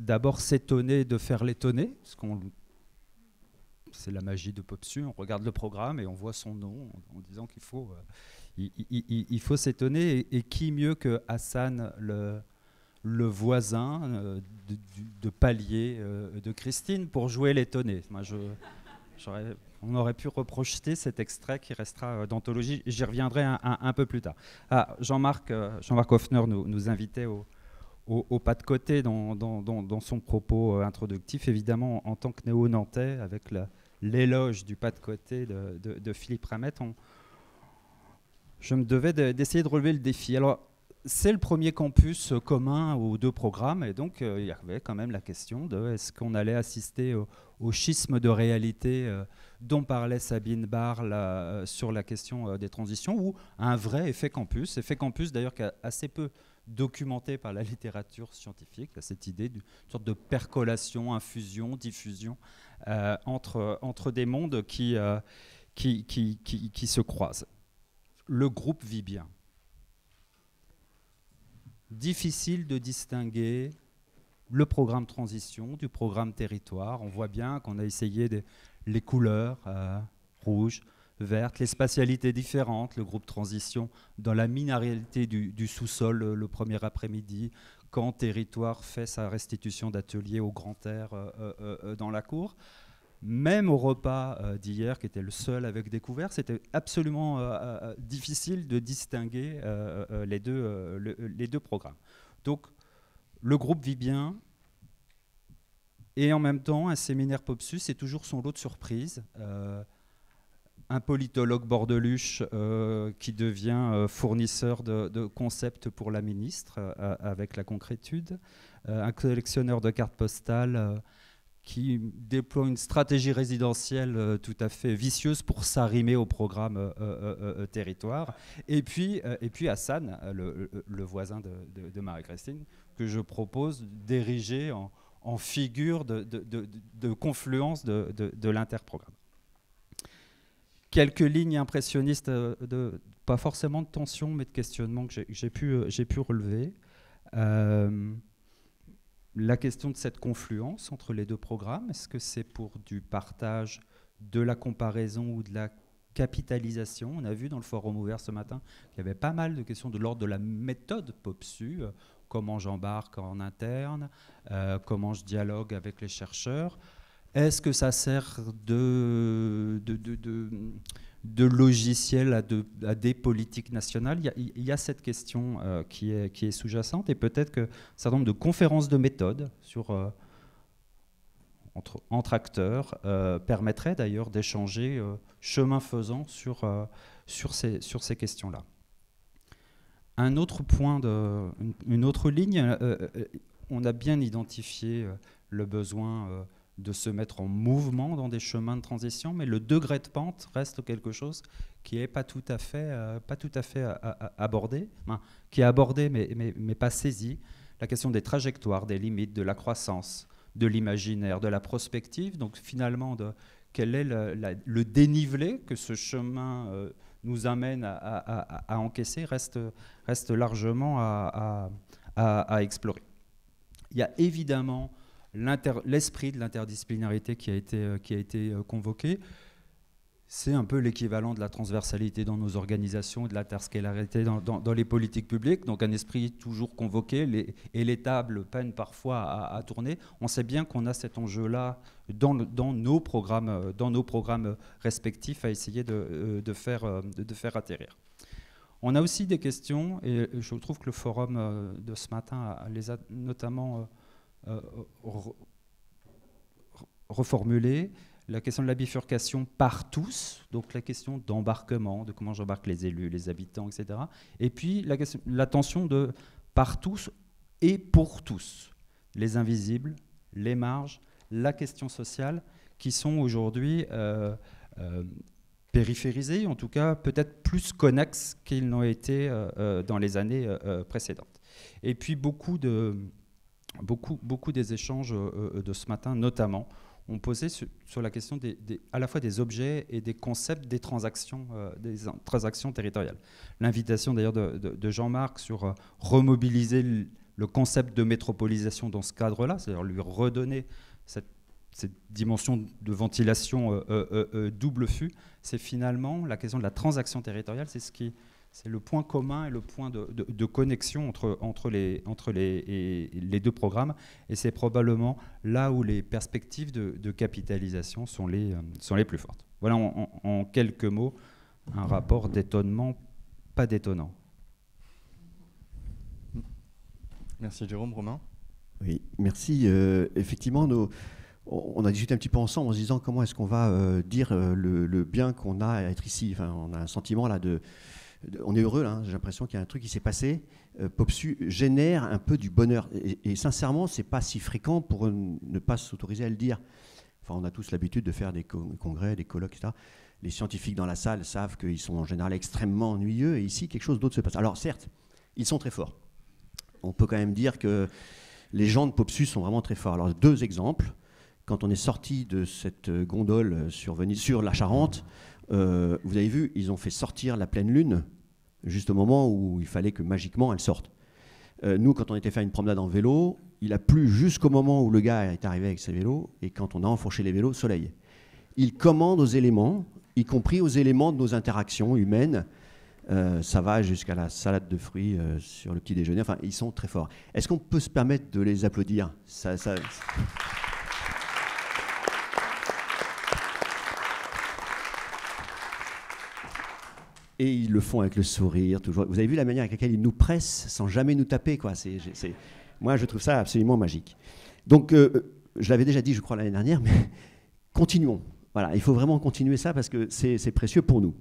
d'abord s'étonner de faire l'étonner, c'est la magie de Popsu, on regarde le programme et on voit son nom en disant qu'il faut, il faut s'étonner. Et qui mieux que Hassan, le voisin de palier de Christine, pour jouer l'étonné. On aurait pu reprojeter cet extrait qui restera d'anthologie. J'y reviendrai un peu plus tard. Jean-Marc Hoffner nous invitait au pas de côté dans son propos introductif, évidemment en tant que néo-nantais, avec l'éloge du pas de côté de Philippe Ramette, je me devais d'essayer de relever le défi. Alors, c'est le premier campus commun aux deux programmes, et donc il y avait quand même la question de est-ce qu'on allait assister au schisme de réalité dont parlait Sabine Barre sur la question des transitions, ou un vrai effet campus d'ailleurs qui est assez peu documenté par la littérature scientifique, cette idée d'une sorte de percolation, infusion, diffusion entre des mondes qui se croisent. Le groupe vit bien. Difficile de distinguer le programme transition du programme territoire. On voit bien qu'on a essayé les couleurs rouges, vertes, les spatialités différentes. Le groupe transition dans la minéralité du sous-sol le premier après-midi, quand territoire fait sa restitution d'atelier au grand air dans la cour. Même au repas d'hier, qui était le seul avec découvert, c'était absolument difficile de distinguer les deux programmes. Donc, le groupe vit bien, et en même temps, un séminaire Popsu, c'est toujours son lot de surprises. Un politologue bordeluche qui devient fournisseur de concepts pour la ministre, avec la concrétude. Un collectionneur de cartes postales qui déploie une stratégie résidentielle tout à fait vicieuse pour s'arrimer au programme territoire. Et puis Hassan, le voisin de Marie-Christine, que je propose d'ériger en figure de confluence de l'interprogramme. Quelques lignes impressionnistes, pas forcément de tension, mais de questionnement que j'ai pu relever. La question de cette confluence entre les deux programmes, est-ce que c'est pour du partage, de la comparaison ou de la capitalisation? On a vu dans le forum ouvert ce matin qu'il y avait pas mal de questions de l'ordre de la méthode Popsu, comment j'embarque en interne, comment je dialogue avec les chercheurs. Est-ce que ça sert de logiciel à des politiques nationales? Il y a cette question qui est sous-jacente, et peut-être que un certain nombre de conférences de méthode entre acteurs permettraient d'ailleurs d'échanger chemin faisant sur ces questions-là. Un autre point, une autre ligne, on a bien identifié le besoin de se mettre en mouvement dans des chemins de transition, mais le degré de pente reste quelque chose qui n'est pas tout à fait abordé, qui est abordé mais pas saisi. La question des trajectoires, des limites, de la croissance, de l'imaginaire, de la prospective, donc finalement quel est le dénivelé que ce chemin nous amène à encaisser reste largement à explorer. Il y a évidemment l'esprit de l'interdisciplinarité qui a été convoqué. C'est un peu l'équivalent de la transversalité dans nos organisations, de l'interscalarité dans les politiques publiques. Donc un esprit toujours convoqué, et les tables peinent parfois à tourner. On sait bien qu'on a cet enjeu-là dans nos programmes respectifs à essayer de faire atterrir. On a aussi des questions, et je trouve que le forum de ce matin les a notamment reformuler la question de la bifurcation par tous, donc la question d'embarquement, de comment j'embarque les élus, les habitants, etc. Et puis la tension de par tous et pour tous, les invisibles, les marges, la question sociale, qui sont aujourd'hui périphérisés, en tout cas peut-être plus connexes qu'ils n'ont été dans les années précédentes. Et puis beaucoup des échanges de ce matin, notamment, ont posé sur la question à la fois des objets et des concepts des transactions territoriales. L'invitation d'ailleurs de Jean-Marc sur remobiliser le concept de métropolisation dans ce cadre-là, c'est-à-dire lui redonner cette dimension de ventilation double fût, c'est finalement la question de la transaction territoriale, c'est le point commun et le point de connexion entre les deux programmes, et c'est probablement là où les perspectives de capitalisation sont les plus fortes. Voilà en quelques mots un rapport d'étonnement, pas d'étonnant. Merci Jérôme. Romain? Oui, merci. Effectivement, on a discuté un petit peu ensemble en se disant comment est-ce qu'on va dire le bien qu'on a à être ici. Enfin, on a un sentiment là on est heureux, là, j'ai l'impression qu'il y a un truc qui s'est passé. Popsu génère un peu du bonheur. Et sincèrement, c'est pas si fréquent pour ne pas s'autoriser à le dire. Enfin, on a tous l'habitude de faire des congrès, des colloques, etc. Les scientifiques dans la salle savent qu'ils sont en général extrêmement ennuyeux, et ici, quelque chose d'autre se passe. Alors certes, ils sont très forts. On peut quand même dire que les gens de Popsu sont vraiment très forts. Alors 2 exemples. Quand on est sorti de cette gondole sur la Charente, vous avez vu, ils ont fait sortir la pleine lune juste au moment où il fallait que magiquement elle sorte. Nous, quand on était faire une promenade en vélo, il a plu jusqu'au moment où le gars est arrivé avec ses vélos, et quand on a enfourché les vélos, soleil. Ils commandent aux éléments, y compris aux éléments de nos interactions humaines. Ça va jusqu'à la salade de fruits sur le petit déjeuner. Enfin, ils sont très forts. Est-ce qu'on peut se permettre de les applaudir? Et ils le font avec le sourire, toujours. Vous avez vu la manière avec laquelle ils nous pressent sans jamais nous taper, quoi. Moi, je trouve ça absolument magique. Donc, je l'avais déjà dit, je crois, l'année dernière, mais continuons. Voilà, il faut vraiment continuer ça parce que c'est précieux pour nous.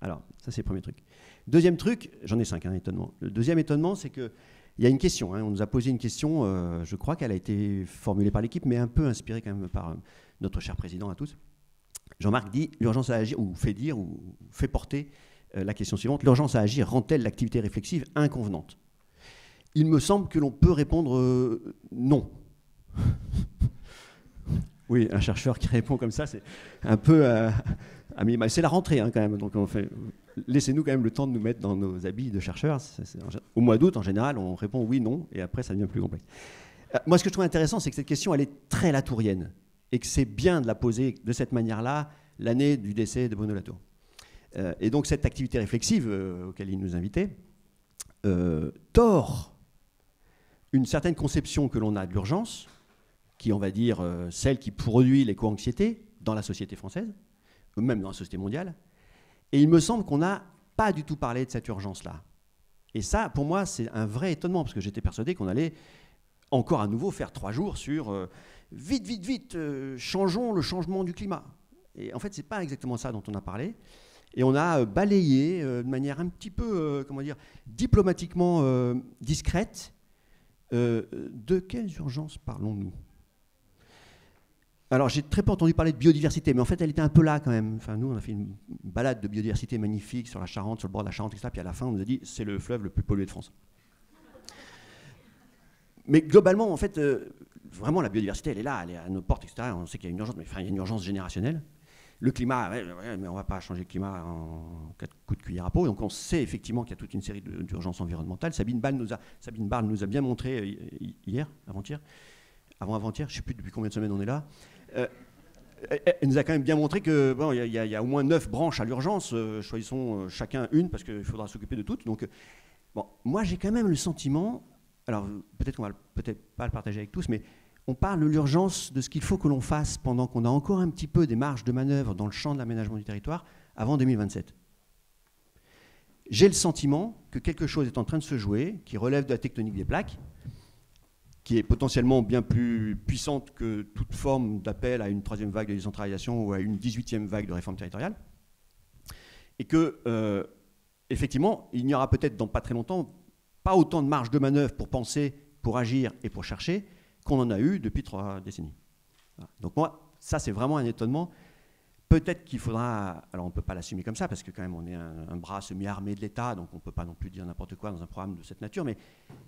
Alors, ça, c'est le premier truc. Deuxième truc, j'en ai 5, étonnement. Le deuxième étonnement, c'est qu'il y a une question. On nous a posé une question, je crois qu'elle a été formulée par l'équipe, mais un peu inspirée quand même par notre cher président à tous. Jean-Marc dit, l'urgence à agir, ou fait dire, ou fait porter la question suivante, l'urgence à agir rend-elle l'activité réflexive inconvenante? Il me semble que l'on peut répondre non. Oui, un chercheur qui répond comme ça, c'est un peu c'est la rentrée quand même, donc laissez-nous quand même le temps de nous mettre dans nos habits de chercheurs. Au mois d'août, en général, on répond oui, non, et après, ça devient plus complexe. Moi, ce que je trouve intéressant, c'est que cette question, elle est très latourienne, et que c'est bien de la poser de cette manière-là, l'année du décès de Bruno Latour. Et donc, cette activité réflexive auquel il nous invitait tord une certaine conception que l'on a de l'urgence, qui, on va dire, celle qui produit l'éco-anxiété dans la société française, ou même dans la société mondiale. Et il me semble qu'on n'a pas du tout parlé de cette urgence-là. Et ça, pour moi, c'est un vrai étonnement, parce que j'étais persuadé qu'on allait encore à nouveau faire 3 jours sur vite, vite, vite, changeons le changement du climat. Et en fait, ce n'est pas exactement ça dont on a parlé. Et on a balayé de manière un petit peu, diplomatiquement discrète. De quelles urgences parlons-nous? Alors, j'ai très peu entendu parler de biodiversité, mais en fait, elle était un peu là quand même. Enfin, nous, on a fait une balade de biodiversité magnifique sur la Charente, sur le bord de la Charente, etc. Puis à la fin, on nous a dit, c'est le fleuve le plus pollué de France. Mais globalement, en fait, vraiment, la biodiversité, elle est là, elle est à nos portes, etc. On sait qu'il y a une urgence, mais il y a une urgence générationnelle. Le climat, mais on ne va pas changer le climat en 4 coups de cuillère à peau. Donc, on sait effectivement qu'il y a toute une série d'urgences environnementales. Sabine Barle nous a bien montré hier, avant-hier, je ne sais plus depuis combien de semaines on est là. Elle nous a quand même bien montré que bon, y a au moins 9 branches à l'urgence. Choisissons chacun une parce qu'il faudra s'occuper de toutes. Donc, bon, moi, j'ai quand même le sentiment. Alors, peut-être qu'on va peut-être pas le partager avec tous, mais on parle de l'urgence de ce qu'il faut que l'on fasse pendant qu'on a encore un petit peu des marges de manœuvre dans le champ de l'aménagement du territoire avant 2027. J'ai le sentiment que quelque chose est en train de se jouer qui relève de la tectonique des plaques, qui est potentiellement bien plus puissante que toute forme d'appel à une 3e vague de décentralisation ou à une 18e vague de réforme territoriale. Et que, effectivement, il n'y aura peut-être dans pas très longtemps pas autant de marge de manœuvre pour penser, pour agir et pour chercher qu'on en a eu depuis 3 décennies. Voilà. Donc moi, ça c'est vraiment un étonnement. Peut-être qu'il faudra, alors on ne peut pas l'assumer comme ça, parce que quand même on est un bras semi-armé de l'État, donc on ne peut pas non plus dire n'importe quoi dans un programme de cette nature, mais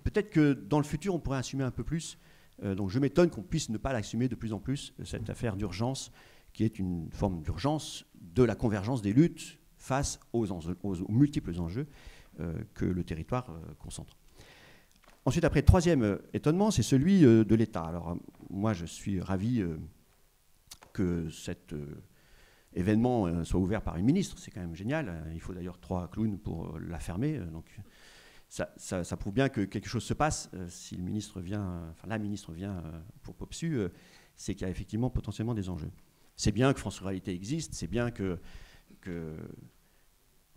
peut-être que dans le futur on pourrait assumer un peu plus. Donc je m'étonne qu'on puisse ne pas l'assumer de plus en plus, cette affaire d'urgence, qui est une forme d'urgence de la convergence des luttes face aux multiples enjeux que le territoire concentre. Ensuite, après, troisième étonnement, c'est celui de l'État. Alors, moi, je suis ravi que cet événement soit ouvert par une ministre. C'est quand même génial. Il faut d'ailleurs 3 clowns pour la fermer. Donc, ça prouve bien que quelque chose se passe. Si le ministre vient, la ministre vient pour Popsu, c'est qu'il y a effectivement potentiellement des enjeux. C'est bien que France Ruralité existe. C'est bien que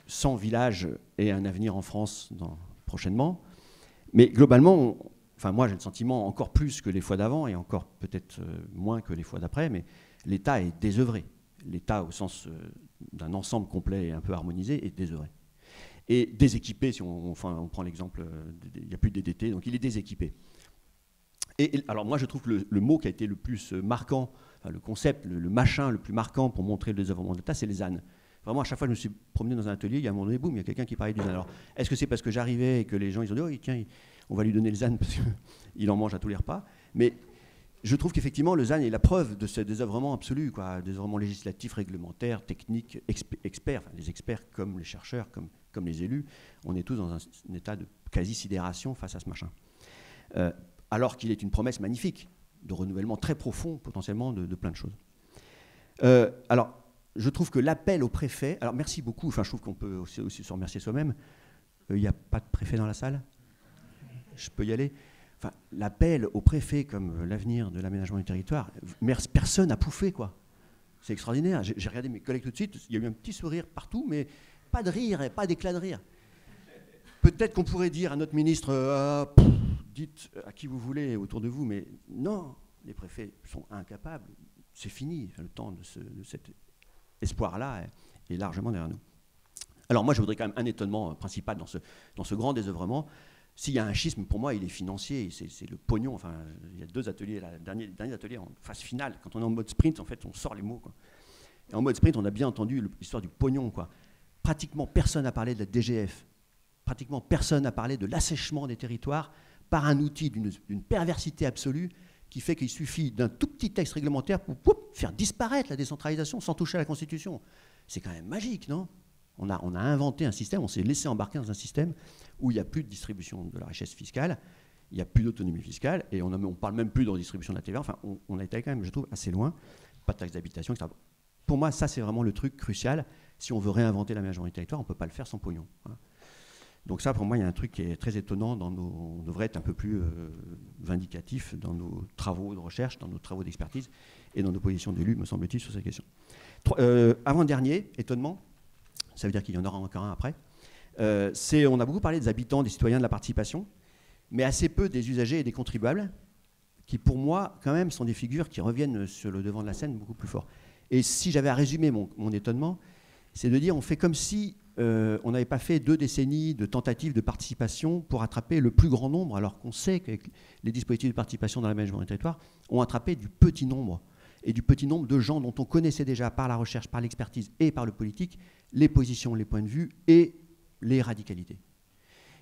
100 villages aient un avenir en France prochainement. Mais globalement, moi j'ai le sentiment encore plus que les fois d'avant et encore peut-être moins que les fois d'après, mais l'État est désœuvré. L'État, au sens d'un ensemble complet et un peu harmonisé, est désœuvré. Et déséquipé, si on prend l'exemple, il n'y a plus de DDT, donc il est déséquipé. Et alors moi je trouve que le mot qui a été le plus marquant, le concept, le machin le plus marquant pour montrer le désœuvrement de l'État, c'est les ZAN. Vraiment, à chaque fois que je me suis promené dans un atelier, il y a un moment donné, boum, il y a quelqu'un qui parlait du ZAN. Alors, est-ce que c'est parce que j'arrivais et que les gens ils ont dit, oh, tiens, on va lui donner le ZAN parce qu'il en mange à tous les repas. Mais je trouve qu'effectivement, le ZAN est la preuve de ce désœuvrement absolu, quoi, désœuvrement législatif, réglementaire, technique, experts, les experts comme les chercheurs, comme les élus, on est tous dans un état de quasi-sidération face à ce machin. Alors qu'il est une promesse magnifique de renouvellement très profond, potentiellement, de plein de choses. Alors, je trouve que l'appel au préfet... Alors, merci beaucoup. Je trouve qu'on peut aussi se remercier soi-même. Il n'y a pas de préfet dans la salle? Je peux y aller? L'appel au préfet comme l'avenir de l'aménagement du territoire, personne n'a pouffé, quoi. C'est extraordinaire. J'ai regardé mes collègues tout de suite. Il y a eu un petit sourire partout, mais pas de rire et pas d'éclat de rire. Peut-être qu'on pourrait dire à notre ministre, dites à qui vous voulez autour de vous, mais non, les préfets sont incapables. C'est fini. Le temps de cet espoir-là est largement derrière nous. Alors moi, je voudrais quand même un étonnement principal dans ce grand désœuvrement. S'il y a un schisme, pour moi, il est financier, c'est le pognon. Il y a 2 ateliers, le dernier atelier en phase finale. Quand on est en mode sprint, en fait, on sort les mots, quoi. Et en mode sprint, on a bien entendu l'histoire du pognon, quoi. Pratiquement personne n'a parlé de la DGF. Pratiquement personne n'a parlé de l'assèchement des territoires par un outil d'une perversité absolue qui fait qu'il suffit d'un tout petit texte réglementaire pour faire disparaître la décentralisation sans toucher à la Constitution. C'est quand même magique, non ? On a inventé un système, on s'est laissé embarquer dans un système où il n'y a plus de distribution de la richesse fiscale, il n'y a plus d'autonomie fiscale, et on ne parle même plus de redistribution de la TVA. On a été quand même, je trouve, assez loin. Pas de taxe d'habitation, etc. Pour moi, ça, c'est vraiment le truc crucial. Si on veut réinventer l'aménagement du territoire, on ne peut pas le faire sans pognon. Hein. Donc ça, pour moi, il y a un truc qui est très étonnant. On devrait être un peu plus vindicatif dans nos travaux de recherche, dans nos travaux d'expertise et dans nos positions d'élus, me semble-t-il, sur cette question. Avant-dernier, étonnement, ça veut dire qu'il y en aura encore un après, on a beaucoup parlé des habitants, des citoyens, de la participation, mais assez peu des usagers et des contribuables, qui pour moi, quand même, sont des figures qui reviennent sur le devant de la scène beaucoup plus fort. Et si j'avais à résumer mon étonnement, c'est de dire on fait comme si on n'avait pas fait 2 décennies de tentatives de participation pour attraper le plus grand nombre, alors qu'on sait que les dispositifs de participation dans l'aménagement du territoire ont attrapé du petit nombre, et du petit nombre de gens dont on connaissait déjà par la recherche, par l'expertise et par le politique, les positions, les points de vue et les radicalités.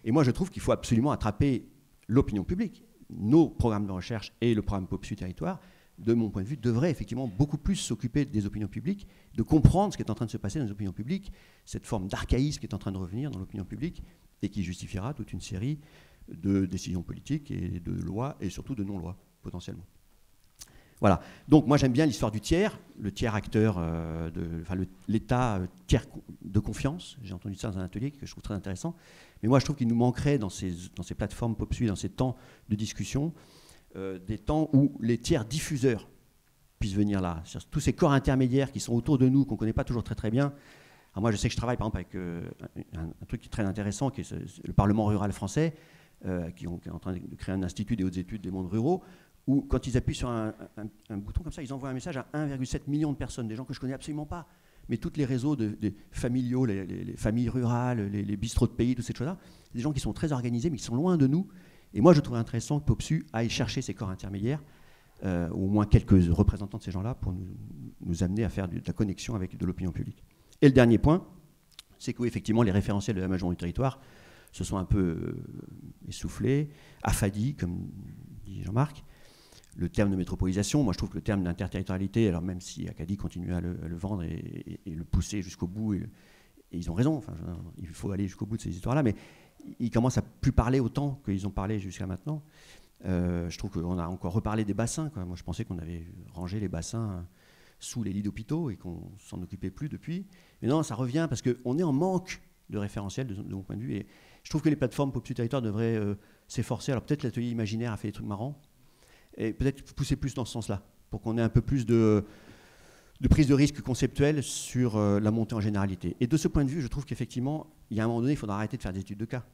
Et moi, je trouve qu'il faut absolument attraper l'opinion publique. Nos programmes de recherche et le programme Popsu Territoire, de mon point de vue, devraient effectivement beaucoup plus s'occuper des opinions publiques, de comprendre ce qui est en train de se passer dans les opinions publiques, cette forme d'archaïsme qui est en train de revenir dans l'opinion publique et qui justifiera toute une série de décisions politiques et de lois et surtout de non-lois, potentiellement. Voilà. Donc moi j'aime bien l'histoire du tiers, le tiers acteur, l'État tiers de confiance. J'ai entendu ça dans un atelier que je trouve très intéressant. Mais moi je trouve qu'il nous manquerait dans ces plateformes Popsu, dans ces temps de discussion, des temps où les tiers diffuseurs puissent venir là. Tous ces corps intermédiaires qui sont autour de nous, qu'on ne connaît pas toujours très très bien. Alors moi je sais que je travaille par exemple avec un truc qui est très intéressant, qui est le Parlement rural français, qui est en train de créer un institut des hautes études des mondes ruraux, où quand ils appuient sur un bouton comme ça, ils envoient un message à 1,7 million de personnes, des gens que je ne connais absolument pas, mais tous les réseaux des familiaux, les familles rurales, les bistrots de pays, toutes ces choses-là, des gens qui sont très organisés, mais qui sont loin de nous. Et moi, je trouve intéressant que Popsu aille chercher ces corps intermédiaires, au moins quelques représentants de ces gens-là, pour nous amener à faire de la connexion avec de l'opinion publique. Et le dernier point, c'est qu'effectivement, les référentiels de l'aménagement du territoire se sont un peu essoufflés, affadis, comme dit Jean-Marc. Le terme de métropolisation, moi je trouve que le terme d'interterritorialité, alors même si Acadie continue à le vendre et le pousser jusqu'au bout, et ils ont raison, enfin, il faut aller jusqu'au bout de ces histoires-là, mais ils commencent à plus parler autant qu'ils ont parlé jusqu'à maintenant. Je trouve qu'on a encore reparlé des bassins, quoi. Moi, je pensais qu'on avait rangé les bassins sous les lits d'hôpitaux et qu'on s'en occupait plus depuis. Mais non, ça revient parce qu'on est en manque de référentiel de mon point de vue. Et je trouve que les plateformes Pop Territoire devraient s'efforcer. Alors peut-être l'atelier imaginaire a fait des trucs marrants, et peut-être pousser plus dans ce sens-là, pour qu'on ait un peu plus de prise de risque conceptuelle sur la montée en généralité. Et de ce point de vue, je trouve qu'effectivement, il y a un moment donné, il faudra arrêter de faire des études de cas.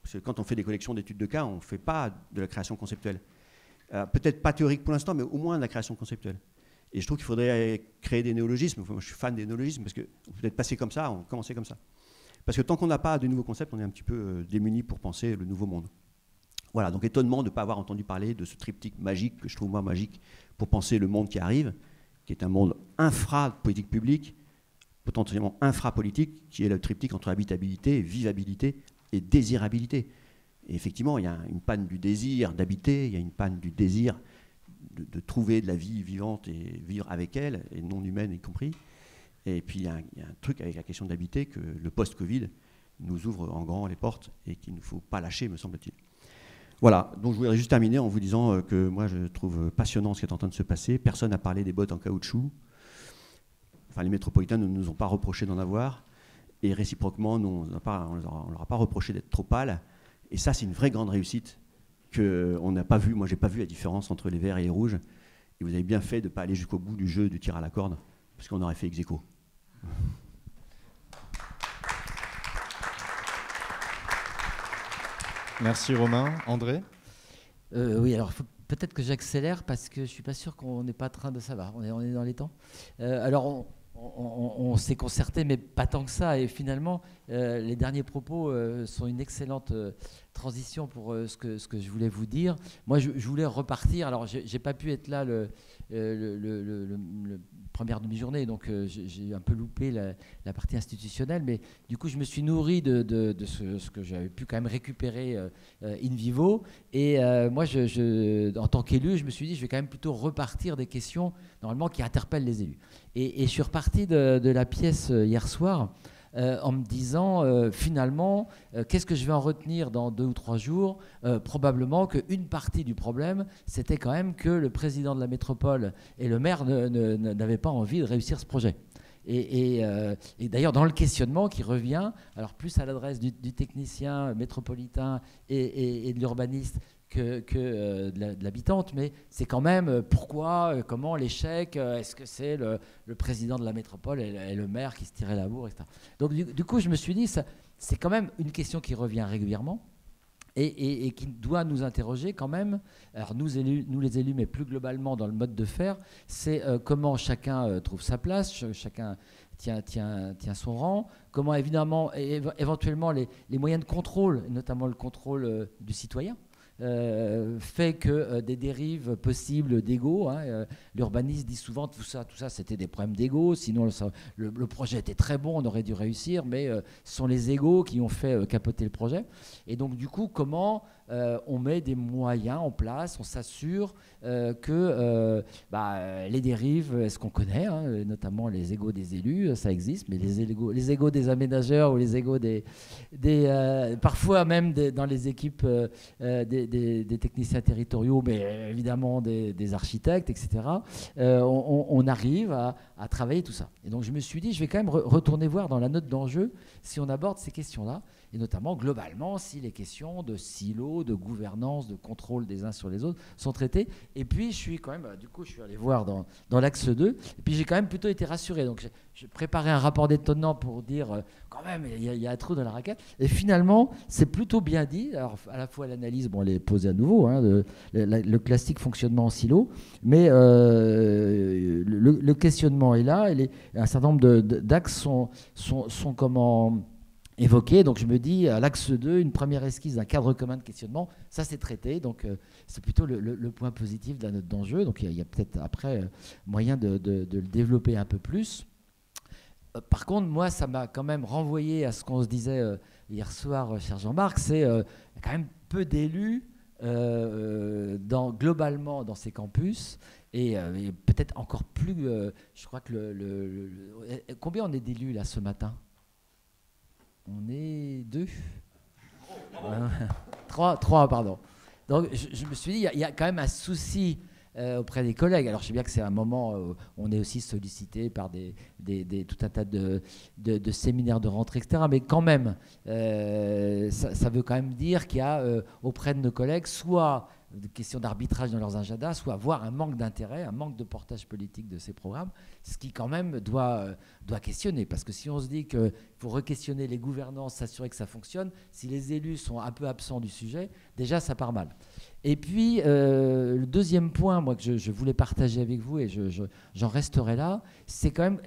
Parce que quand on fait des collections d'études de cas, on ne fait pas de la création conceptuelle. Peut-être pas théorique pour l'instant, mais au moins de la création conceptuelle. Et je trouve qu'il faudrait créer des néologismes. Moi, je suis fan des néologismes, parce qu'on peut peut-être passer comme ça, on commencer comme ça. Parce que tant qu'on n'a pas de nouveaux concepts, on est un petit peu démunis pour penser le nouveau monde. Voilà, donc étonnement de ne pas avoir entendu parler de ce triptyque magique, que je trouve moi magique, pour penser le monde qui arrive, qui est un monde infra-politique publique, potentiellement infra-politique, qui est le triptyque entre habitabilité, vivabilité et désirabilité. Et effectivement, il y a une panne du désir d'habiter, il y a une panne du désir de trouver de la vie vivante et vivre avec elle, et non humaine y compris. Et puis il y a un truc avec la question d'habiter que le post-Covid nous ouvre en grand les portes et qu'il ne faut pas lâcher, me semble-t-il. Voilà, donc je voudrais juste terminer en vous disant que moi je trouve passionnant ce qui est en train de se passer. Personne n'a parlé des bottes en caoutchouc. Enfin, les métropolitains ne nous ont pas reproché d'en avoir. Et réciproquement, nous, on ne leur a pas reproché d'être trop pâles. Et ça, c'est une vraie grande réussite qu'on n'a pas vue. Moi, je n'ai pas vu la différence entre les verts et les rouges. Et vous avez bien fait de ne pas aller jusqu'au bout du jeu du tir à la corde, parce qu'on aurait fait ex aequo. Merci Romain. André? Oui, alors peut-être que j'accélère parce que je ne suis pas sûr qu'on n'est pas en train de... Ça va, on est dans les temps. Alors, on s'est concerté, mais pas tant que ça. Et finalement, les derniers propos sont une excellente transition pour ce que je voulais vous dire. Moi, je voulais repartir. Alors, je n'ai pas pu être là le première demi-journée, donc j'ai un peu loupé la partie institutionnelle. Mais du coup, je me suis nourri de ce que j'avais pu quand même récupérer in vivo. Et moi, en tant qu'élu, je me suis dit, je vais quand même plutôt repartir des questions, normalement, qui interpellent les élus. Et je suis reparti de la pièce hier soir en me disant, finalement, qu'est-ce que je vais en retenir dans 2 ou 3 jours? Probablement qu'une partie du problème, c'était quand même que le président de la métropole et le maire n'avaient pas envie de réussir ce projet. Et d'ailleurs, dans le questionnement qui revient, alors plus à l'adresse du technicien métropolitain et de l'urbaniste que de l'habitante, mais c'est quand même pourquoi, comment l'échec, est-ce que c'est le président de la métropole et le maire qui se tirait la bourre, etc. Donc du coup, je me suis dit, c'est quand même une question qui revient régulièrement et qui doit nous interroger quand même. Alors nous les élus, mais plus globalement dans le mode de faire, c'est comment chacun trouve sa place, chacun tient son rang, comment évidemment, éventuellement les moyens de contrôle, notamment le contrôle du citoyen, fait que des dérives possibles d'ego. L'urbaniste dit souvent tout ça c'était des problèmes d'ego, sinon le projet était très bon, on aurait dû réussir, mais ce sont les égos qui ont fait capoter le projet. Et donc du coup, comment on met des moyens en place, on s'assure que les dérives, est-ce qu'on connaît, notamment les égos des élus, ça existe, mais les égos des aménageurs ou les égos parfois même dans les équipes des techniciens territoriaux, mais évidemment des architectes, etc. On arrive à travailler tout ça. Et donc je me suis dit, je vais quand même retourner voir dans la note d'enjeu si on aborde ces questions-là, et notamment globalement si les questions de silos, de gouvernance, de contrôle des uns sur les autres sont traitées. Et puis je suis quand même, du coup je suis allé voir dans l'axe 2, et puis j'ai quand même plutôt été rassuré. Donc j'ai préparé un rapport d'étonnement pour dire quand même il y a un trou dans la raquette. Et finalement c'est plutôt bien dit. Alors à la fois l'analyse, elle est posée à nouveau, le classique fonctionnement en silo, mais le questionnement est là, un certain nombre d'axes sont comment évoqué. Donc je me dis, à l'axe 2, une première esquisse d'un cadre commun de questionnement, ça c'est traité, donc c'est plutôt le point positif de la note d'enjeu. Donc il y a peut-être après moyen de le développer un peu plus. Par contre, moi, ça m'a quand même renvoyé à ce qu'on se disait hier soir, cher Jean-Marc, c'est quand même peu d'élus globalement dans ces campus, et peut-être encore plus, je crois que combien on est d'élus là ce matin? On est 2. 3, pardon. Donc je me suis dit, il y a quand même un souci auprès des collègues. Alors je sais bien que c'est un moment où on est aussi sollicité par tout un tas de séminaires de rentrée, etc. Mais quand même, ça veut quand même dire qu'il y a auprès de nos collègues soit des questions d'arbitrage dans leurs agendas, soit voire un manque d'intérêt, un manque de portage politique de ces programmes, ce qui quand même doit questionner. Parce que si on se dit qu'il faut re-questionner les gouvernances, s'assurer que ça fonctionne, si les élus sont un peu absents du sujet, déjà ça part mal. Et puis, le deuxième point, moi, que je voulais partager avec vous, et j'en resterai là, c'est quand même,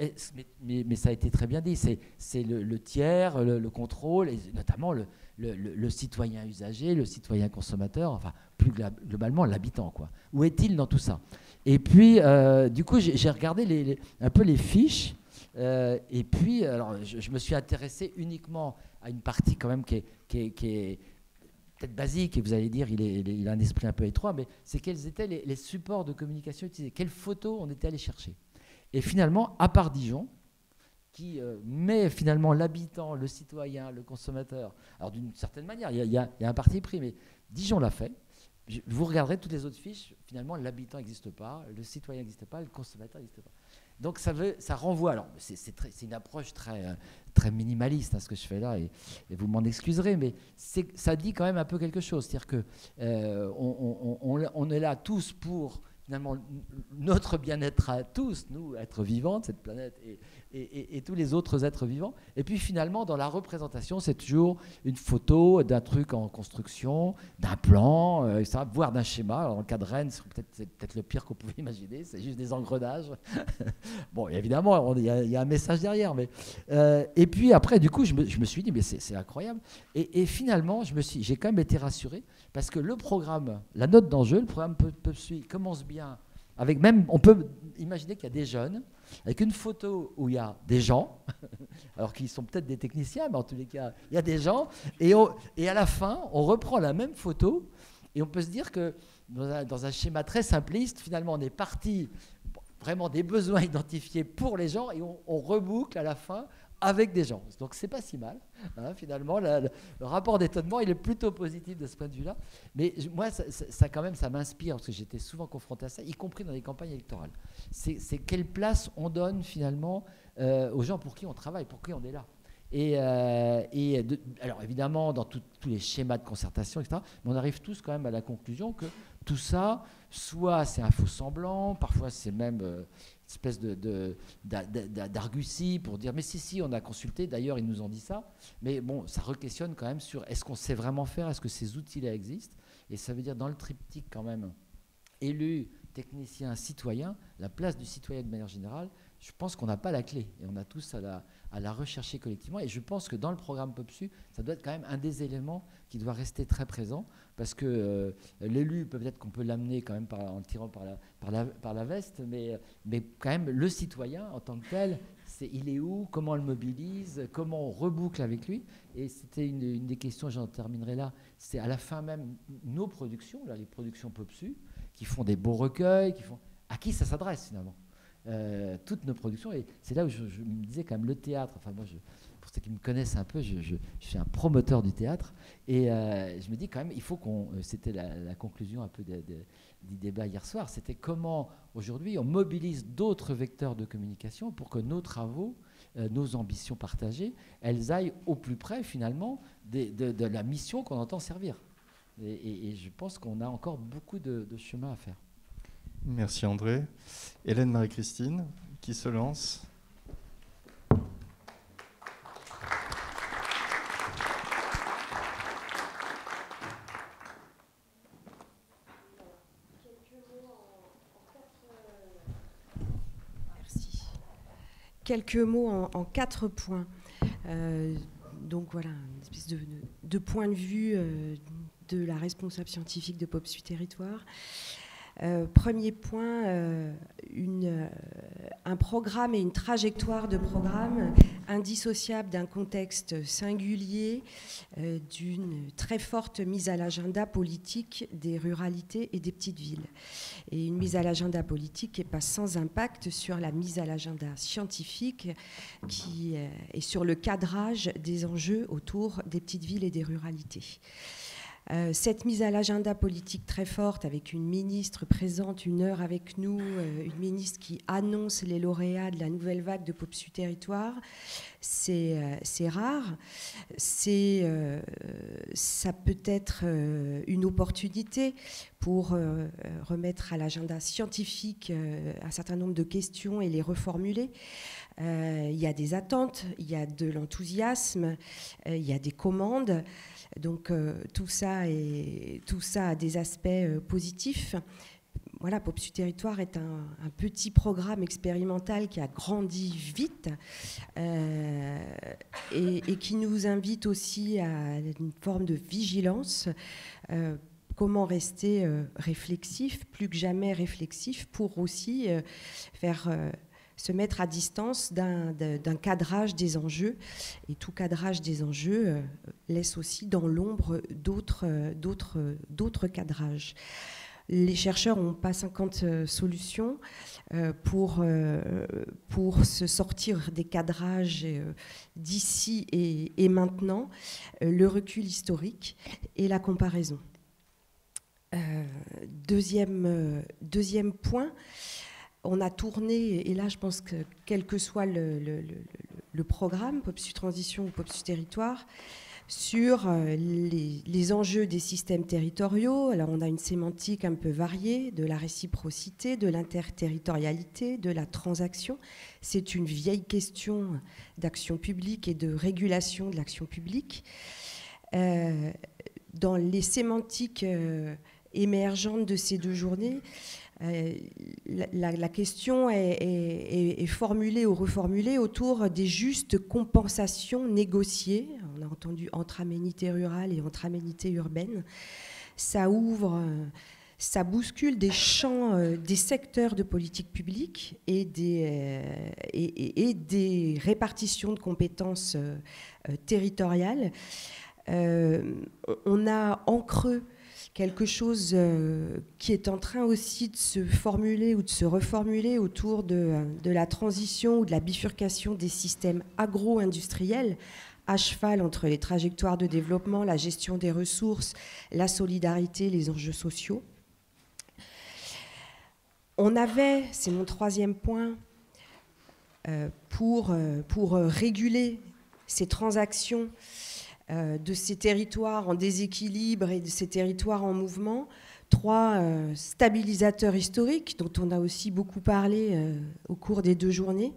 mais ça a été très bien dit, c'est le tiers, le contrôle, et notamment le citoyen usager, le citoyen consommateur, enfin, plus globalement, l'habitant, quoi. Où est-il dans tout ça? Et puis, du coup, j'ai regardé un peu les fiches, et puis, alors, je me suis intéressé uniquement à une partie quand même qui est peut-être basique, et vous allez dire il a un esprit un peu étroit, mais c'est quels étaient les supports de communication utilisés, quelles photos on était allé chercher. Et finalement, à part Dijon, qui met finalement l'habitant, le citoyen, le consommateur, alors d'une certaine manière, il y a un parti pris, mais Dijon l'a fait. Vous regarderez toutes les autres fiches, finalement l'habitant n'existe pas, le citoyen n'existe pas, le consommateur n'existe pas. Donc ça renvoie, alors c'est une approche très minimaliste, hein, ce que je fais là, et vous m'en excuserez, mais ça dit quand même un peu quelque chose. C'est-à-dire qu'on est là tous pour finalement notre bien-être à tous, nous, êtres vivants de cette planète et tous les autres êtres vivants. Et puis finalement, dans la représentation, c'est toujours une photo d'un truc en construction, d'un plan, voire d'un schéma. Alors, dans le cas de Rennes, c'est peut-être le pire qu'on pouvait imaginer, c'est juste des engrenages. Bon, évidemment, il y a un message derrière. Mais, et puis après, du coup, je me suis dit, mais c'est incroyable. Et finalement, j'ai quand même été rassuré, parce que le programme, la note d'enjeu, le programme PubSui commence bien, avec même, on peut imaginer qu'il y a des jeunes, avec une photo où il y a des gens, alors qu'ils sont peut-être des techniciens, mais en tous les cas, il y a des gens, et à la fin, on reprend la même photo, et on peut se dire que dans un schéma très simpliste, finalement, on est parti vraiment des besoins identifiés pour les gens, et on reboucle à la fin avec des gens. Donc c'est pas si mal, hein, finalement. Le rapport d'étonnement, il est plutôt positif de ce point de vue-là. Mais moi, ça quand même, ça m'inspire, parce que j'étais souvent confronté à ça, y compris dans les campagnes électorales. C'est quelle place on donne finalement aux gens pour qui on travaille, pour qui on est là. Alors évidemment, dans tous les schémas de concertation, etc., mais on arrive tous quand même à la conclusion que tout ça, soit c'est un faux semblant, parfois c'est même une espèce d'argutie pour dire mais si, on a consulté, d'ailleurs ils nous ont dit ça, mais bon, ça re-questionne quand même sur est-ce qu'on sait vraiment faire, est-ce que ces outils-là existent, et ça veut dire dans le triptyque quand même, élu, technicien, citoyen, la place du citoyen de manière générale, je pense qu'on n'a pas la clé, et on a tous à la rechercher collectivement, et je pense que dans le programme PubSui, ça doit être quand même un des éléments qui doit rester très présent, parce que l'élu, peut-être qu'on peut l'amener quand même en le tirant par la veste, mais quand même le citoyen en tant que tel, il est où, comment on le mobilise, comment on reboucle avec lui, et c'était une des questions, j'en terminerai là, c'est à la fin même nos productions, là, les productions PubSui, qui font des beaux recueils, à qui ça s'adresse finalement, toutes nos productions, et c'est là où je me disais quand même le théâtre, enfin moi pour ceux qui me connaissent un peu, je suis un promoteur du théâtre, et je me dis quand même il faut c'était la conclusion un peu du débat hier soir, c'était comment aujourd'hui on mobilise d'autres vecteurs de communication pour que nos travaux, nos ambitions partagées, elles aillent au plus près finalement de la mission qu'on entend servir, et je pense qu'on a encore beaucoup de chemin à faire. Merci André. Hélène Marie-Christine, qui se lance? Merci. Quelques mots en 4 points. Donc voilà, une espèce de point de vue de la responsable scientifique de PubSui Territoire. Premier point, un programme et une trajectoire de programme indissociable d'un contexte singulier, d'une très forte mise à l'agenda politique des ruralités et des petites villes. Et une mise à l'agenda politique qui n'est pas sans impact sur la mise à l'agenda scientifique et sur le cadrage des enjeux autour des petites villes et des ruralités. Cette mise à l'agenda politique très forte, avec une ministre présente 1 heure avec nous, une ministre qui annonce les lauréats de la nouvelle vague de Popsu Territoire, c'est rare. Ça peut être une opportunité pour remettre à l'agenda scientifique un certain nombre de questions et les reformuler. Il y a des attentes, il y a de l'enthousiasme, il y a des commandes. Donc tout ça a des aspects positifs. Voilà, Popsu Territoire est un petit programme expérimental qui a grandi vite et qui nous invite aussi à une forme de vigilance. Comment rester réflexif, plus que jamais réflexif, pour aussi se mettre à distance d'un cadrage des enjeux. Et tout cadrage des enjeux laisse aussi dans l'ombre d'autres cadrages. Les chercheurs n'ont pas 50 solutions pour se sortir des cadrages d'ici et maintenant, le recul historique et la comparaison. Deuxième point, on a tourné, et là je pense que quel que soit le programme, Popsu Transition ou Popsu Territoire, sur les enjeux des systèmes territoriaux. Alors on a une sémantique un peu variée, de la réciprocité, de l'interterritorialité, de la transaction. C'est une vieille question d'action publique et de régulation de l'action publique. Dans les sémantiques émergentes de ces 2 journées, la question est formulée ou reformulée autour des justes compensations négociées. On a entendu entre aménité rurale et entre aménité urbaine. Ça ouvre, ça bouscule des champs, des secteurs de politique publique et des répartitions de compétences territoriales. On a en creux quelque chose qui est en train aussi de se formuler ou de se reformuler autour de la transition ou de la bifurcation des systèmes agro-industriels à cheval entre les trajectoires de développement, la gestion des ressources, la solidarité, les enjeux sociaux. On avait, c'est mon 3e point, pour réguler ces transactions de ces territoires en déséquilibre et de ces territoires en mouvement, 3 stabilisateurs historiques dont on a aussi beaucoup parlé au cours des 2 journées.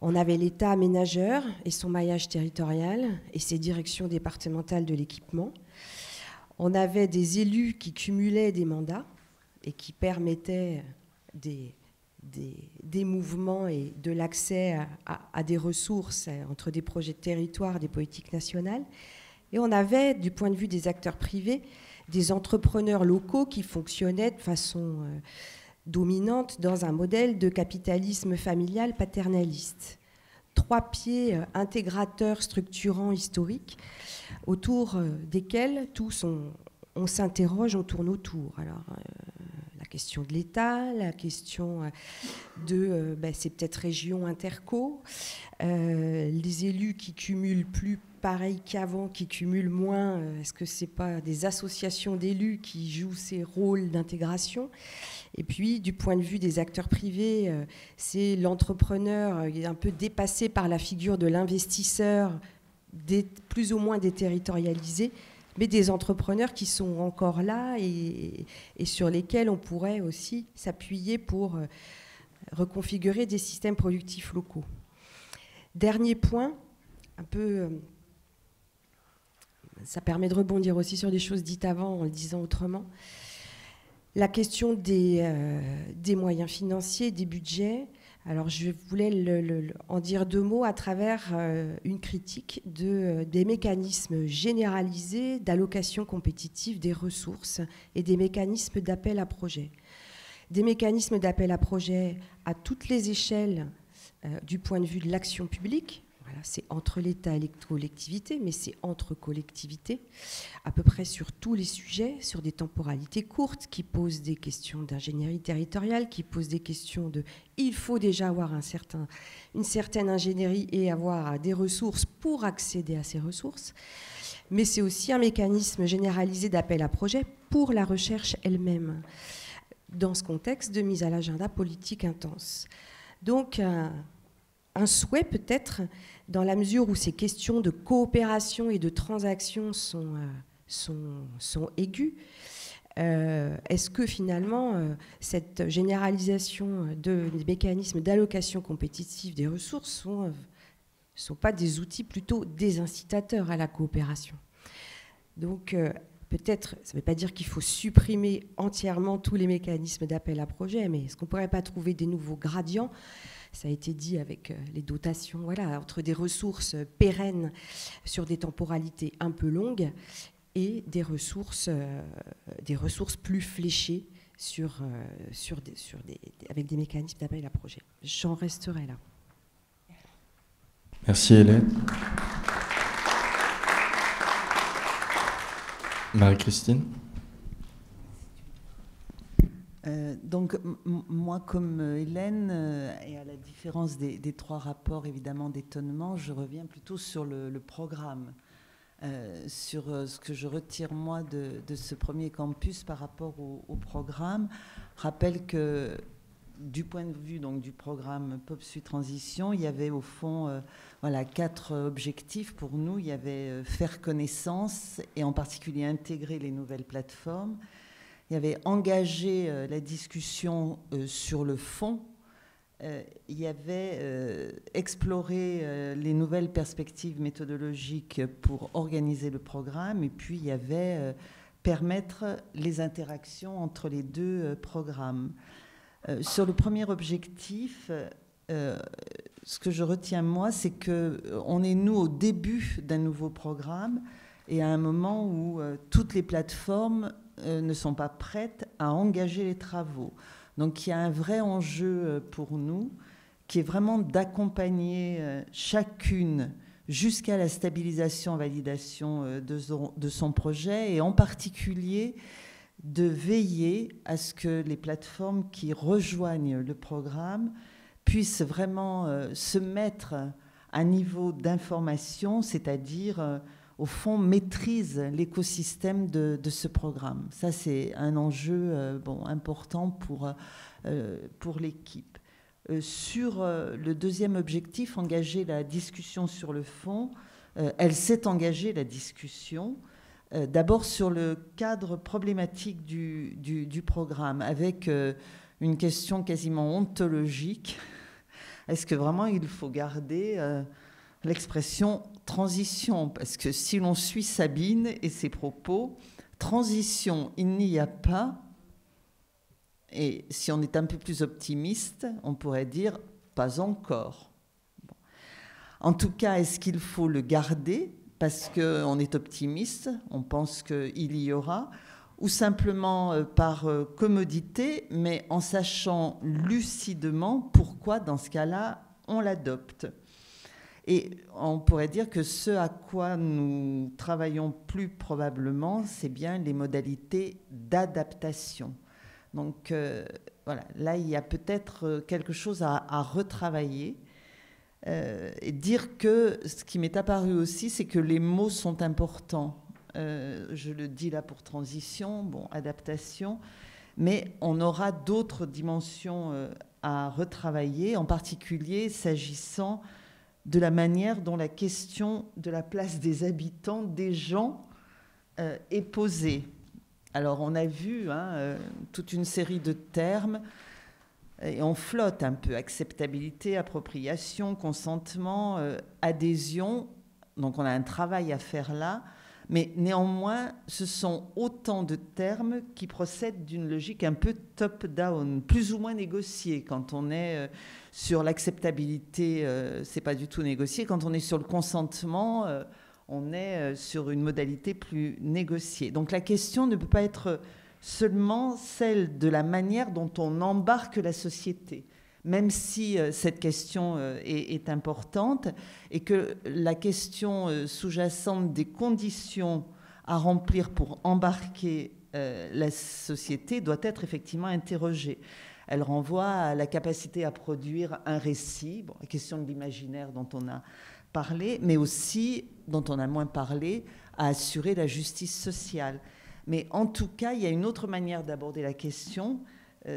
On avait l'État aménageur et son maillage territorial et ses directions départementales de l'équipement. On avait des élus qui cumulaient des mandats et qui permettaient des mouvements et de l'accès à des ressources entre des projets de territoire, des politiques nationales. Et on avait, du point de vue des acteurs privés, des entrepreneurs locaux qui fonctionnaient de façon dominante dans un modèle de capitalisme familial paternaliste. 3 pieds intégrateurs, structurants, historiques, autour desquels tous on s'interroge, on tourne autour. Alors, la question de l'État, la question de c'est peut-être région interco, les élus qui cumulent plus pareil qu'avant, qui cumulent moins, est-ce que ce n'est pas des associations d'élus qui jouent ces rôles d'intégration? Et puis, du point de vue des acteurs privés, c'est l'entrepreneur un peu dépassé par la figure de l'investisseur, plus ou moins déterritorialisé, mais des entrepreneurs qui sont encore là et sur lesquels on pourrait aussi s'appuyer pour reconfigurer des systèmes productifs locaux. Dernier point, un peu, ça permet de rebondir aussi sur des choses dites avant en le disant autrement. La question des moyens financiers, des budgets. Alors je voulais en dire 2 mots à travers une critique des mécanismes généralisés d'allocation compétitive des ressources et des mécanismes d'appel à projets. des mécanismes d'appel à projet à toutes les échelles du point de vue de l'action publique. Voilà, c'est entre l'État et les collectivités, mais c'est entre collectivités, à peu près sur tous les sujets, sur des temporalités courtes, qui posent des questions d'ingénierie territoriale, qui posent des questions de... Il faut déjà avoir une certaine ingénierie et avoir des ressources pour accéder à ces ressources. Mais c'est aussi un mécanisme généralisé d'appel à projet pour la recherche elle-même, dans ce contexte de mise à l'agenda politique intense. Donc, un souhait peut-être, dans la mesure où ces questions de coopération et de transaction sont aiguës, est-ce que finalement, cette généralisation des mécanismes d'allocation compétitive des ressources sont pas des outils plutôt désincitateurs à la coopération? Donc, peut-être, ça ne veut pas dire qu'il faut supprimer entièrement tous les mécanismes d'appel à projet, mais est-ce qu'on ne pourrait pas trouver des nouveaux gradients? Ça a été dit avec les dotations, voilà, entre des ressources pérennes sur des temporalités un peu longues et des ressources plus fléchées avec des mécanismes d'appel à projet. J'en resterai là. Merci Hélène. Marie-Christine. Donc moi, comme Hélène, et à la différence des trois rapports évidemment d'étonnement, je reviens plutôt sur le programme, sur ce que je retire moi de ce premier campus par rapport au programme. Rappelle que du point de vue donc, du programme POPSUI Transition, il y avait au fond 4 objectifs pour nous. Il y avait faire connaissance et en particulier intégrer les nouvelles plateformes. Il y avait engagé la discussion sur le fond. Il y avait explorer les nouvelles perspectives méthodologiques pour organiser le programme. Et puis, il y avait permettre les interactions entre les deux programmes. Sur le premier objectif, ce que je retiens, moi, c'est qu'on est, nous, au début d'un nouveau programme et à un moment où toutes les plateformes ne sont pas prêtes à engager les travaux. Donc il y a un vrai enjeu pour nous qui est vraiment d'accompagner chacune jusqu'à la stabilisation, validation de son projet et en particulier de veiller à ce que les plateformes qui rejoignent le programme puissent vraiment se mettre à niveau d'information, c'est-à-dire au fond, maîtrise l'écosystème de ce programme. Ça, c'est un enjeu important pour l'équipe. Sur le deuxième objectif, engager la discussion sur le fond, elle s'est engagée, la discussion, d'abord sur le cadre problématique du programme, avec une question quasiment ontologique. Est-ce que vraiment il faut garder l'expression transition, parce que si l'on suit Sabine et ses propos, transition, il n'y a pas, et si on est un peu plus optimiste, on pourrait dire pas encore. Bon. En tout cas, est-ce qu'il faut le garder parce qu'on est optimiste, on pense qu'il y aura, ou simplement par commodité, mais en sachant lucidement pourquoi, dans ce cas-là, on l'adopte. Et on pourrait dire que ce à quoi nous travaillons plus probablement, c'est bien les modalités d'adaptation. Donc voilà, là, il y a peut-être quelque chose à retravailler. Et dire que ce qui m'est apparu aussi, c'est que les mots sont importants. Je le dis là pour transition, adaptation, mais on aura d'autres dimensions à retravailler, en particulier s'agissant de la manière dont la question de la place des habitants, des gens, est posée. Alors on a vu toute une série de termes, et on flotte un peu, acceptabilité, appropriation, consentement, adhésion, donc on a un travail à faire là, mais néanmoins ce sont autant de termes qui procèdent d'une logique un peu top-down, plus ou moins négociée. Quand on est sur l'acceptabilité, c'est pas du tout négocié. Quand on est sur le consentement, on est sur une modalité plus négociée. Donc la question ne peut pas être seulement celle de la manière dont on embarque la société, même si cette question est importante et que la question sous-jacente des conditions à remplir pour embarquer la société doit être effectivement interrogée. Elle renvoie à la capacité à produire un récit, la question de l'imaginaire dont on a parlé, mais aussi, dont on a moins parlé, à assurer la justice sociale. Mais en tout cas, il y a une autre manière d'aborder la question,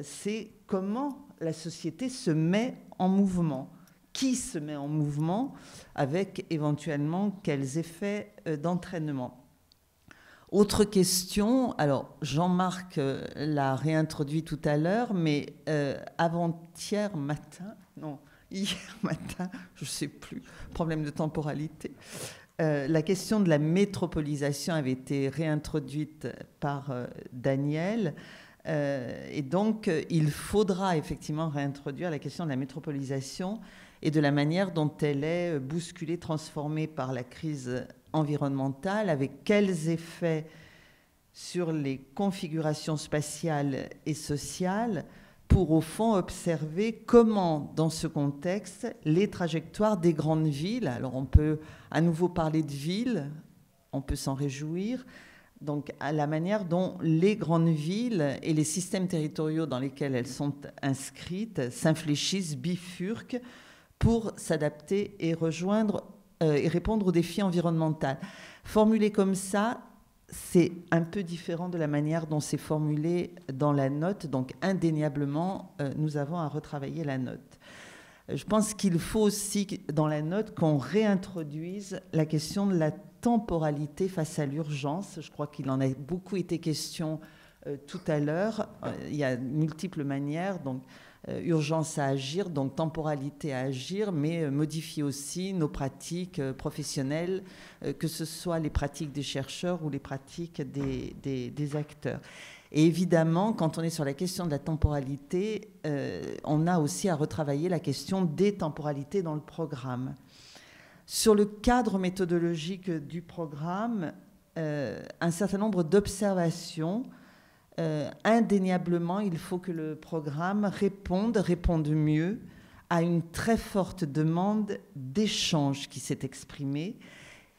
c'est comment la société se met en mouvement. Qui se met en mouvement, avec éventuellement quels effets d'entraînement. Autre question, alors Jean-Marc l'a réintroduit tout à l'heure, mais avant-hier matin, non, hier matin, je ne sais plus, problème de temporalité, la question de la métropolisation avait été réintroduite par Daniel, et donc il faudra effectivement réintroduire la question de la métropolisation et de la manière dont elle est bousculée, transformée par la crise environnementale, avec quels effets sur les configurations spatiales et sociales, pour au fond observer comment, dans ce contexte, les trajectoires des grandes villes, alors on peut à nouveau parler de villes, on peut s'en réjouir, donc à la manière dont les grandes villes et les systèmes territoriaux dans lesquels elles sont inscrites s'infléchissent, bifurquent pour s'adapter et rejoindre et répondre aux défis environnementaux. Formulé comme ça, c'est un peu différent de la manière dont c'est formulé dans la note. Donc, indéniablement, nous avons à retravailler la note. Je pense qu'il faut aussi, dans la note, qu'on réintroduise la question de la temporalité face à l'urgence. Je crois qu'il en a beaucoup été question tout à l'heure. Il y a multiples manières, donc urgence à agir, donc temporalité à agir, mais modifier aussi nos pratiques professionnelles, que ce soit les pratiques des chercheurs ou les pratiques des acteurs. Et évidemment, quand on est sur la question de la temporalité, on a aussi à retravailler la question des temporalités dans le programme. Sur le cadre méthodologique du programme, un certain nombre d'observations. Indéniablement, il faut que le programme réponde mieux à une très forte demande d'échange qui s'est exprimée.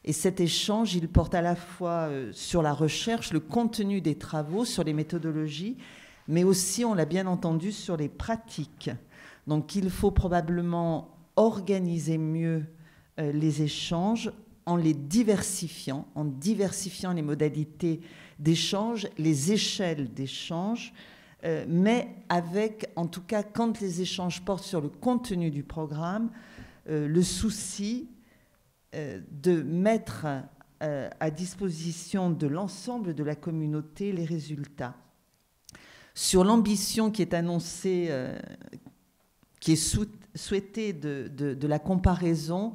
Et cet échange, il porte à la fois sur la recherche, le contenu des travaux, sur les méthodologies, mais aussi, on l'a bien entendu, sur les pratiques. Donc il faut probablement organiser mieux les échanges en les diversifiant, les modalités d'échange, les échelles d'échange, mais avec, en tout cas, quand les échanges portent sur le contenu du programme, le souci de mettre à disposition de l'ensemble de la communauté les résultats. Sur l'ambition qui est annoncée, qui est souhaitée de la comparaison,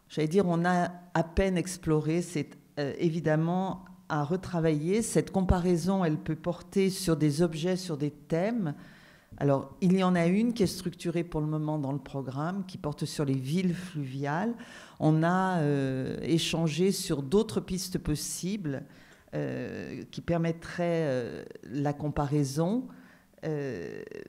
j'allais dire, on a à peine exploré, c'est évidemment à retravailler. Cette comparaison, elle peut porter sur des objets, sur des thèmes. Alors, il y en a une qui est structurée pour le moment dans le programme, qui porte sur les villes fluviales. On a échangé sur d'autres pistes possibles qui permettraient la comparaison.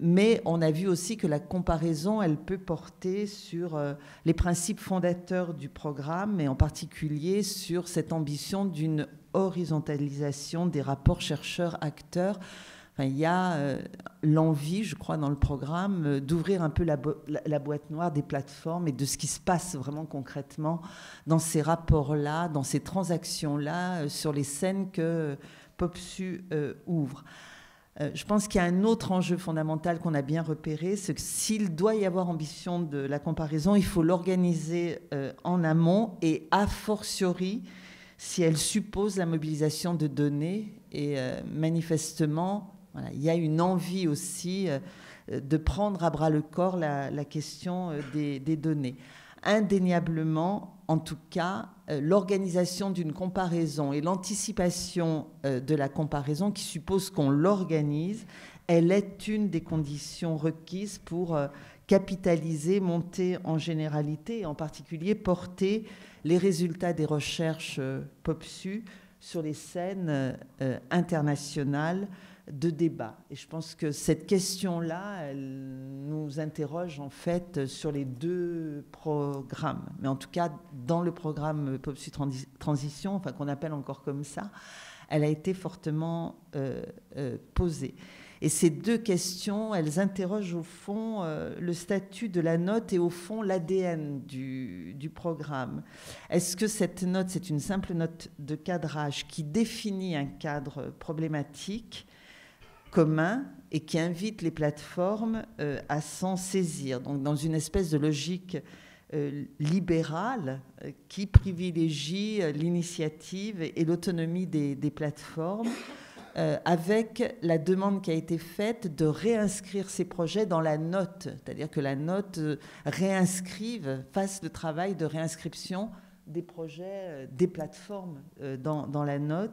Mais on a vu aussi que la comparaison, elle peut porter sur les principes fondateurs du programme, et en particulier sur cette ambition d'une horizontalisation des rapports chercheurs-acteurs. Enfin, il y a l'envie, je crois, dans le programme, d'ouvrir un peu la boîte noire des plateformes et de ce qui se passe vraiment concrètement dans ces rapports-là, dans ces transactions-là, sur les scènes que PopSu ouvre. Je pense qu'il y a un autre enjeu fondamental qu'on a bien repéré, c'est que s'il doit y avoir ambition de la comparaison, il faut l'organiser en amont et a fortiori si elle suppose la mobilisation de données. Et manifestement, voilà, il y a une envie aussi de prendre à bras le corps la question des données. Indéniablement, en tout cas, l'organisation d'une comparaison et l'anticipation de la comparaison, qui suppose qu'on l'organise, elle est une des conditions requises pour capitaliser, monter en généralité, et en particulier porter les résultats des recherches PopSu sur les scènes internationales de débat. Et je pense que cette question-là, elle nous interroge en fait sur les deux programmes. Mais en tout cas, dans le programme POPSU Transition, enfin qu'on appelle encore comme ça, elle a été fortement posée. Et ces deux questions, elles interrogent au fond le statut de la note et au fond l'ADN du programme. Est-ce que cette note, c'est une simple note de cadrage qui définit un cadre problématique commun et qui invite les plateformes à s'en saisir, donc dans une espèce de logique libérale qui privilégie l'initiative et l'autonomie des plateformes, avec la demande qui a été faite de réinscrire ces projets dans la note, c'est-à-dire que la note fasse le travail de réinscription des projets des plateformes dans la note.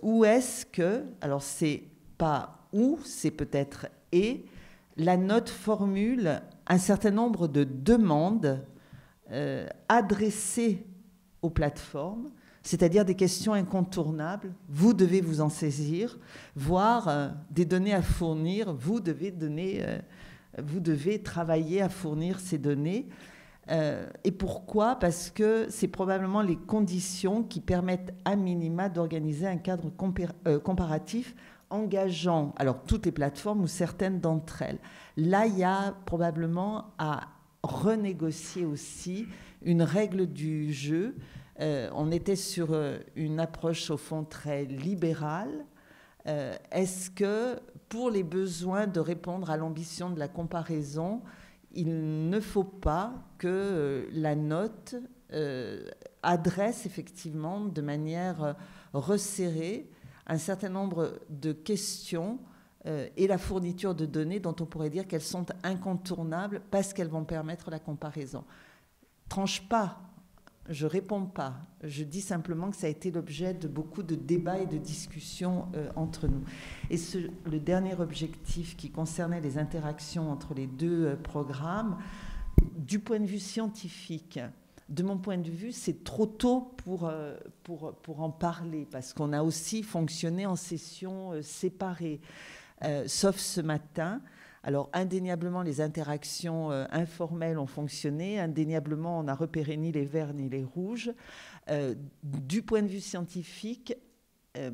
Ou est-ce que, alors c'est pas ou, c'est peut-être et, la note formule un certain nombre de demandes adressées aux plateformes, c'est-à-dire des questions incontournables. Vous devez vous en saisir, voire des données à fournir. Vous devez travailler à fournir ces données. Et pourquoi ? Parce que c'est probablement les conditions qui permettent à minima d'organiser un cadre comparatif engageant alors toutes les plateformes ou certaines d'entre elles. Là, il y a probablement à renégocier aussi une règle du jeu. On était sur une approche au fond très libérale. Est-ce que pour les besoins de répondre à l'ambition de la comparaison, il ne faut pas que la note adresse effectivement de manière resserrée un certain nombre de questions et la fourniture de données dont on pourrait dire qu'elles sont incontournables parce qu'elles vont permettre la comparaison. Tranche pas, je réponds pas, je dis simplement que ça a été l'objet de beaucoup de débats et de discussions entre nous. Et le dernier objectif qui concernait les interactions entre les deux programmes, du point de vue scientifique, de mon point de vue, c'est trop tôt pour en parler, parce qu'on a aussi fonctionné en sessions séparées, sauf ce matin. Alors, indéniablement, les interactions informelles ont fonctionné. Indéniablement, on n'a repéré ni les verts ni les rouges. Du point de vue scientifique,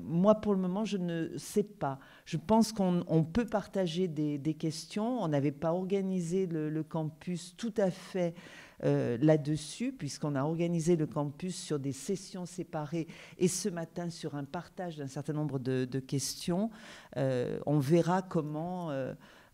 moi, pour le moment, je ne sais pas. Je pense qu'on peut partager des questions. On n'avait pas organisé le campus tout à fait là-dessus, puisqu'on a organisé le campus sur des sessions séparées et ce matin sur un partage d'un certain nombre de questions. On verra comment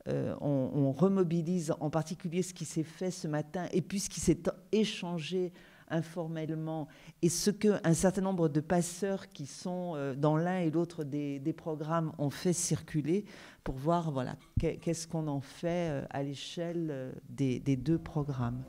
on remobilise en particulier ce qui s'est fait ce matin et puis ce qui s'est échangé informellement et ce qu'un certain nombre de passeurs qui sont dans l'un et l'autre des programmes ont fait circuler pour voir voilà, qu'est-ce qu'on en fait à l'échelle des deux programmes.